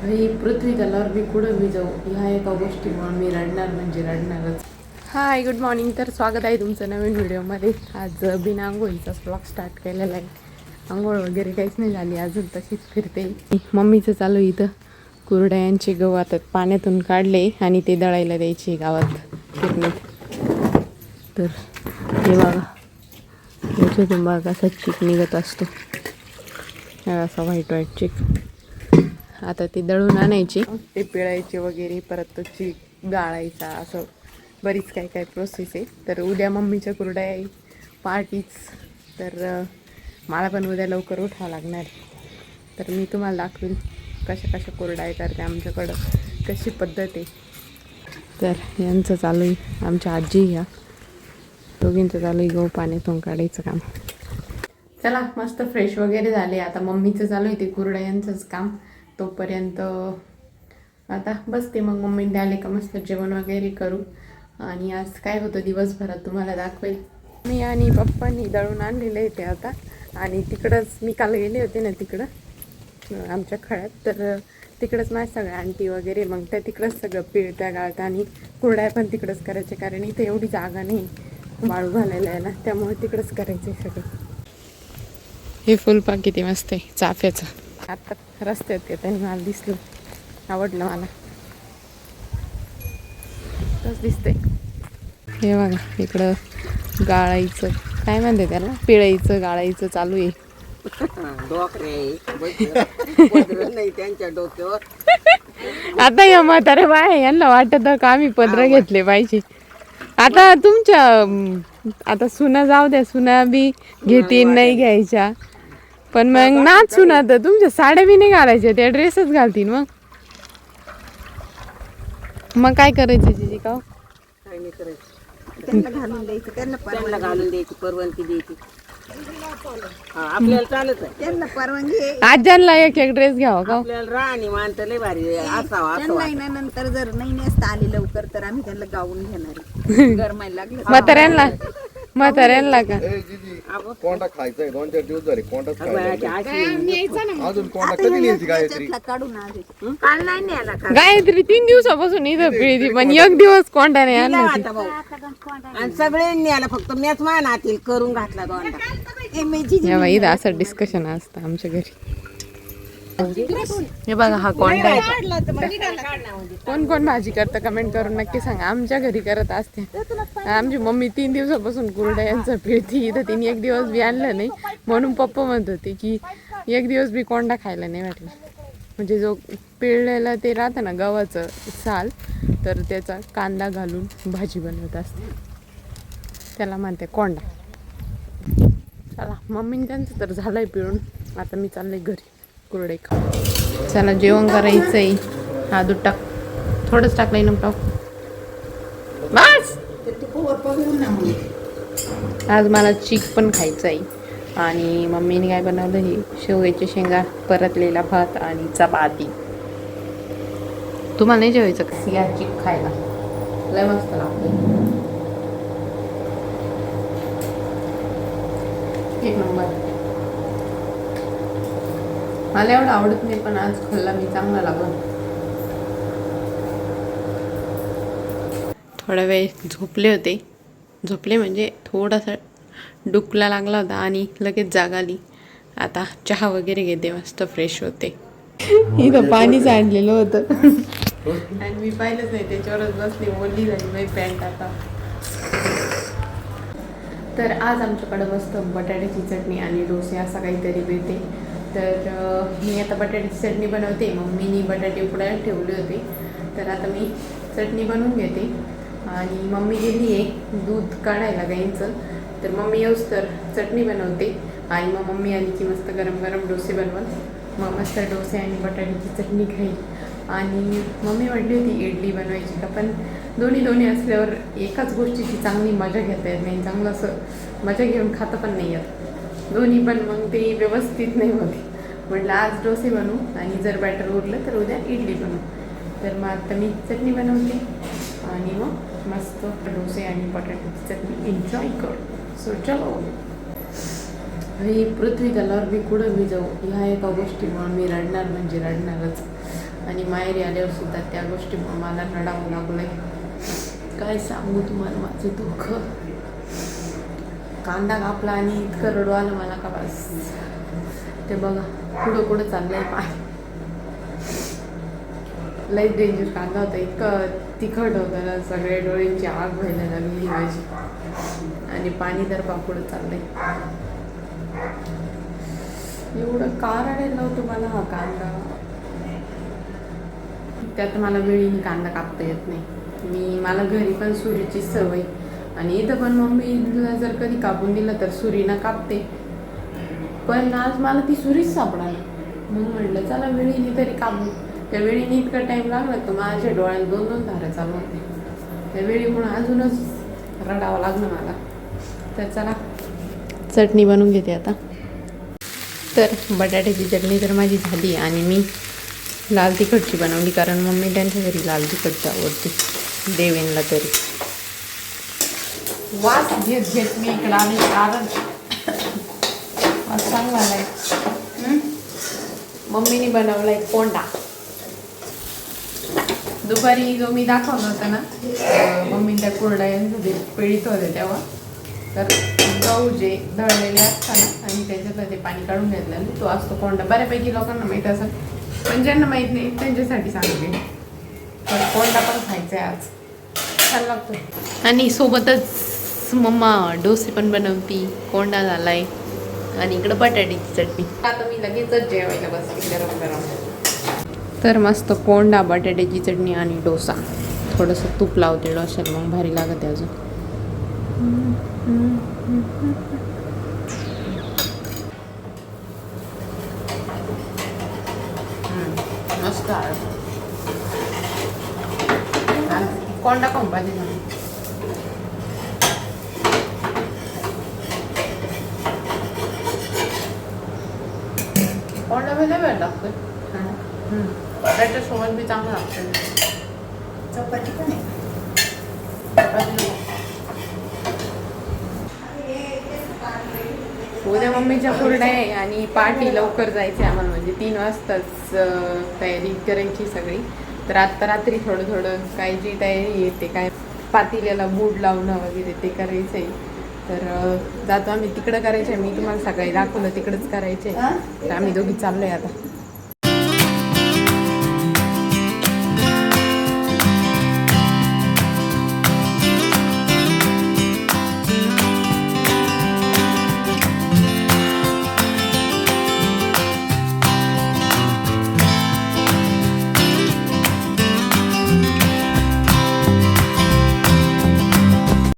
ही पृथ्वी झाल्यावर मी कुठं मी जाऊ ह्या एका गोष्टीमुळे मी रडणार म्हणजे रडणारच. Hi good morning. तर स्वागत आहे तुमचं नवीन व्हिडिओमध्ये. आज बिना आंघोळीचा व्लॉग स्टार्ट केलेला आहे. आंघोळ वगैरे काहीच नाही झाली अजून, तशीच फिरते. मम्मीचं चालू इथं कुरड्यांचे गहू आता पाण्यातून काढले आणि ते दळायला द्यायचे गावात पिकनिक. तर हे बघा याच्यातून बघा असा चिक निघत असतो, असा व्हाईट व्हाईट चिक. आता ते दळून आणायचे, ते पिळायचे वगैरे, परत तो चीक गाळायचा, असं बरीच काय काय प्रोसेस आहे. तर उद्या मम्मीच्या कुरड्या आहे पार्टीच. तर मला पण उद्या लवकर उठावं लागणार. तर मी तुम्हाला दाखवेन कशा कशा कुरड्या करते आमच्याकडं, कशी पद्धत आहे. तर यांचं चालू आहे, आमच्या आजी ह्या दोघींचं चालू आहे गहू पाण्यातून काढायचं काम. चला मस्त फ्रेश वगैरे झाले. आता मम्मीचं चालू आहे ते कुरड्या यांचंच काम. तोपर्यंत आता बसते, मग मम्मीने आले का मस्त जेवण वगैरे करू. आणि आज काय होतं दिवसभरात तुम्हाला दाखवेल. मी आणि पप्पांनी दळून आणलेले होते आता, आणि तिकडंच मी काल गेले होते ना तिकडं आमच्या खळ्यात. तर तिकडंच माझ्या सगळ्या आंटी वगैरे, मग त्या तिकडंच सगळं पिळत्या गाळत्या आणि कुरड्या पण तिकडंच करायचे, कारण इथे एवढी जागा नाही वाळू घालायला यायला, त्यामुळे तिकडंच करायचे सगळं. हे फुलपान किती मस्त आहे चाफ्याचं. आता रस्त्यात त्यांनी मला दिसलं, आवडलं मला, तसं दिसतंय. हे बघा इकडं गाळायचं, काय म्हणते त्याला, पिळायचं गाळायचं चालू आहे. आता या म्हातारे बाय यांना वाटत का आम्ही पदर घेतले पाहिजे. आता तुमच्या आता सुना जाऊ द्या, सुना बी घेतील नाही घ्यायच्या, पण मग नाच सुना तर तुमच्या साड्या बी नाही घालायच्या, त्या ड्रेसच घालतील. मग काय करायचं जिजी का? काय नाही करायचं, त्यांना घालून द्यायचं, त्यांना घालून द्यायची, परवानगी द्यायची. आपल्याला चालत आहे, त्यांना परवानगी. आज्यांना एक एक ड्रेस घ्यावा का? आपल्याला राणी मानत लय भारी असावा. त्यांना नंतर जर नाही नेसता आली लवकर तर आम्ही त्यांना गाऊन घेणार. गरमायला लागलं म्हाताऱ्यांना का कोंडा खायचंय, 2-4 दिवस झाले कोंडा अजून कोंडा कधी न्यायची गायत्री? काढून काल नाही न्यायला का? गायत्री 3 दिवसापासून इथं पिळती, पण एक दिवस कोंडा नाही आणला. आणि सगळे न्यायला फक्त मॅच मानातील करून घातला दोंडा. इथं असं डिस्कशन असतं आमच्या घरी. हे बघा हा कोंडा आहे. कोण कोण भाजी करतं कमेंट करून नक्की सांगा. आमच्या घरी करत असते. आमची मम्मी 3 दिवसापासून कुरड्या यांचं पिळती. इथं तिने एक दिवस बी आणलं नाही, म्हणून पप्पा म्हणत होते की एक दिवस बी कोंडा खायला नाही वाटलं. म्हणजे जो पिळलेला ते राहतं ना गव्हाचं साल, तर त्याचा कांदा घालून भाजी बनवत असते, त्याला म्हणते कोंडा. चला मम्मीने त्यांचं तर झालंय पिळून, आता मी चालले घरी कुरडे खा. चला जेवण करायचंय. हा दूध टाक, थोडंच टाकलंय ना टाक बस. आज मला चीक पण खायचं आहे. आणि मम्मीने काय बनवलं, हे शेवग्याच्या शेंगा, परतलेला भात आणि चपाती. तुम्हाला नाही जेवायचं का या चीक खायला? लय मस्त लागतं, एक नंबर. मला एवढं आवडत नाही, पण आज खाल्ला मी, चांगला लागला. थोडा वेळ झोपले म्हणजे थोडासा डुकला लागला होता आणि लगेच जाग आली. आता चहा वगैरे घेते, मस्त फ्रेश होते. इथं पाणी सांडलेलं होतं आणि मी पाहिलंच नाही, त्याच्यावरच बसली, ओली झाली माझी पॅन्ट आता. तर आज आमच्याकडं मस्त बटाट्याची चटणी आणि डोसे असा काहीतरी मिळते. तर मी आता बटाट्याची चटणी बनवते. मम्मीनी बटाटे उकडायला ठेवले होते, तर आता मी चटणी बनवून घेते. आणि मम्मी गेली आहे दूध काढायला गाईंचं, तर मम्मी येऊस तर चटणी बनवते. आणि मग मम्मी आली की मस्त गरम गरम डोसे बनवल, मग मस्त डोसे आणि बटाट्याची चटणी खाईल. आणि मम्मी म्हटली होती इडली बनवायची का, पण दोन्ही असल्यावर एकाच गोष्टीची चांगली मजा घेता येत नाही, चांगलं असं मजा घेऊन खातं पण नाही येत दोन्ही पण, मग ते व्यवस्थित नाही होते. म्हटलं आज डोसे बनवू आणि जर बॅटर उरलं तर उद्या इडली बनवू. तर मग आता मी चटणी बनवते आणि मग मस्त डोसे आणि बटाट्याची चटणी एन्जॉय करू. सो चलो. ही पृथ्वी झाल्यावर मी कुठं मी जाऊ ह्या एका गोष्टीमुळे मी रडणार म्हणजे रडणारच. आणि माहेरी आल्यावर सुद्धा त्या गोष्टी मला रडावं लागलंय. काय सांगू तुम्हाला माझं दुःख. कांदा कापला आणि इतकं रडू आलं मला का बस. ते बघा पुढं चाललंय पाय. लई डेंजर कांदा होता, इतकं तिखट होतं ना, सगळे डोळ्यांची आग व्हायला लागली माझी. आणि पाणी तर पुढं चाललंय. एवढं का रडायला नव्हतं मला हा कांदा. त्यात मला वेळीने कांदा कापता येत नाही. मला घरी पण सुरीची सवय आणि इथं पण मम्मीला जर कधी कापून दिलं तर सुरीनं कापते. पण आज मला ती सुरीच सापडाली. मग म्हटलं चला वेळीने तरी कापू. त्या वेळीने इतका टाईम लागला तर माझ्या डोळ्यात 2 धारा चालू होते. त्या वेळीमुळे अजूनच रडावं लागलं मला. तर चला चटणी बनवून घेते आता. तर बटाट्याची चटणी तर माझी झाली आणि मी लाल तिखटची बनवली, कारण मम्मी त्यांच्या घरी लाल तिखट आवडते. देवेनला तरी वास घेत मी इकडं आले, कारण वास चांगला आहे. मम्मीने बनवलाय कोंडा. दुपारी जो मी दाखवला होता ना, मम्मी त्या कुरड्यांमध्ये पिळीत होते तेव्हा, तर गहू जे दळलेले असताना आणि त्याच्यात ते पाणी काढून घेतलं, तो असतो कोंडा. बऱ्यापैकी लोकांना माहीत असेल, पण ज्यांना माहीत नाही त्यांच्यासाठी सांगते. पण कोंडा पण खायचा आहे आज, छान लागतो. आणि सोबतच मम्मा डोसे पण बनवती. कोंडा झालाय आणि इकडं बटाट्याची चटणी. आता मी लगेचच जेवायला बसते गरम गरम. तर मस्त कोंडा, बटाट्याची चटणी आणि डोसा. थोडंसं तूप लावते डोश्याला, मग भारी लागत आहे अजून. मस्त आहे. कोंडा खाऊन पाहिजे ना. कोंडा बी लय वेळ लागतोय. त्याच्यासोबत बी चांगलं लागतं. चपाती पण आहे. उद्या मम्मीच्या कुरड्या आहे आणि पार्टी लवकर जायचं आहे आम्हाला, म्हणजे 3 वाजताच तयारी करायची सगळी. तर आत्ता रात्री थोडं काय जी तयारी येते, काय पातेल्याला बूड लावणं वगैरे ते करायचं आहे. तर जातो आम्ही तिकडं करायचं आहे. मी तुम्हाला सकाळी दाखवलं तिकडंच करायचं आहे. तर आम्ही दोघी चाललो आहे आता.